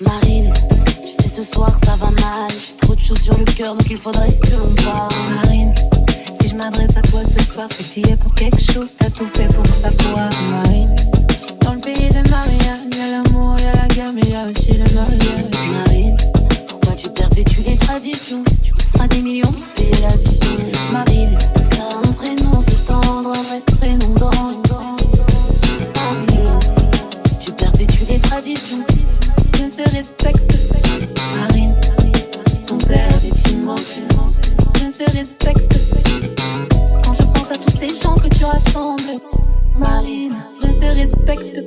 Marine, tu sais ce soir ça va mal. J'ai trop de choses sur le cœur donc il faudrait que l'on parle. Marine, si je m'adresse à toi ce soir c'est que t'y es pour quelque chose. T'as tout fait pour que ça foire. Marine, dans le pays des mariages, y'a l'amour, y'a la guerre, mais y'a aussi le mariage. Marine, pourquoi tu perpétues les traditions? Si tu coûteras des millions pour payer l'addition. Marine, t'as un prénom c'est tendre, un vrai prénom d'ange. Marine, tu perpétues les traditions. Je te respecte, Marine. Ton père est immense. Je te respecte. Quand je pense à tous ces gens que tu rassembles, Marine, je te respecte.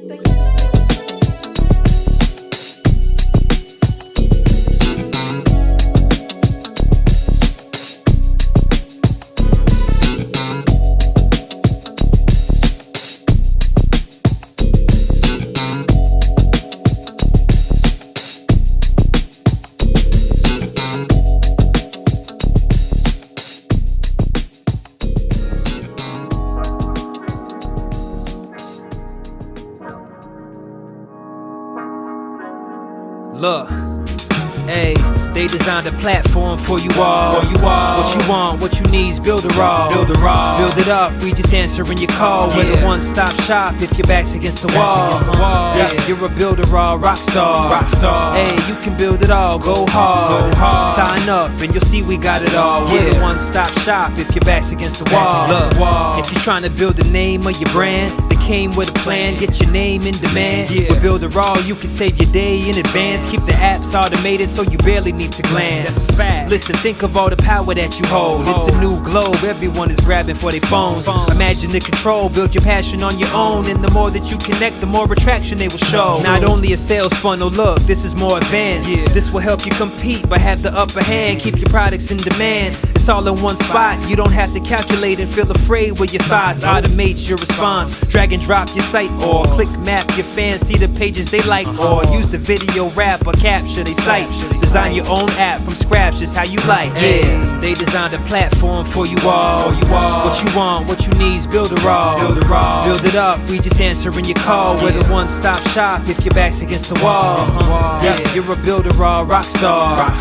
Look, hey, they designed a platform for you all. What you want, what you need is build a raw. Build it up, we just answering your call. We're the one-stop shop if your back's against the wall. Yeah, you're a builder raw, rock star. Hey, you can build it all, go hard. Sign up and you'll see we got it all. We're the one-stop shop if your back's against the wall. Look, if you're trying to build the name of your brand, came with a plan, get your name in demand. With Builder Raw, you can save your day in advance. Keep the apps automated so you barely need to glance. Listen, think of all the power that you hold. It's a new globe, everyone is grabbing for their phones. Imagine the control, build your passion on your own. And the more that you connect, the more attraction they will show. Not only a sales funnel, look, this is more advanced. This will help you compete, but have the upper hand. Keep your products in demand. It's all in one spot. You don't have to calculate and feel afraid with your thoughts. Automate your response. Drag and drop your site or click map your fans see the pages they like, or use the video rap or capture their sites. Design your own app from scratch, just how you like. Yeah, they designed a platform for you all. What you want, what you need is build a raw. Build it up, we just answering your call. We're the one-stop shop if your back's against the wall. Yeah, you're a builder raw, rock star.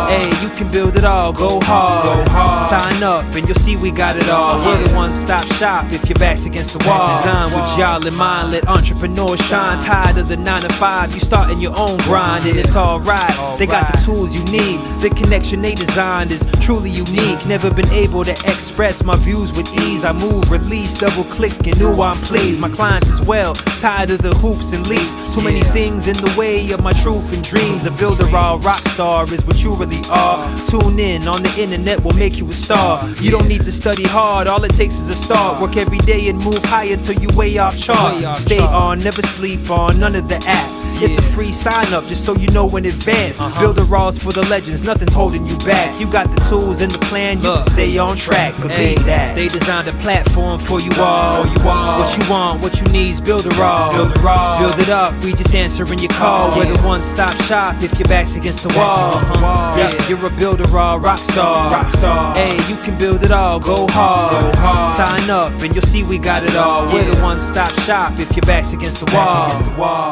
Hey, you can build it all, go hard. Sign up and you'll see we got it all. We're the one-stop shop if your back's against the wall. Design with y'all in mind, let entrepreneurs shine. Tired of the 9 to 5, you starting your own grind and it's alright. They got the tools you need. The connection they designed is truly unique. Never been able to express my views with ease. I move, release, double click and ooh, I'm pleased. My clients as well, tired of the hoops and leaps. Too many things in the way of my truth and dreams. A builder raw rock star is what you really are. Tune in on the internet will make you a star. You don't need to study hard, all it takes is a start. Work every day and move higher till you way off chart. Stay on, never sleep on none of the apps. It's a free sign up just so you know in advance. Builder raws for the legends, nothing's holding you back. You got the tools and the plan, you can stay on track. Believe that. They designed a platform for you all. What you want, what you need is build a raw. Build it up, we just answering your call. We're the one-stop shop if your back's against the wall. Yeah, you're a builder raw, rock star. Hey, you can build it all, go hard. Sign up and you'll see we got it all. We're the one-stop shop if your back's against the wall.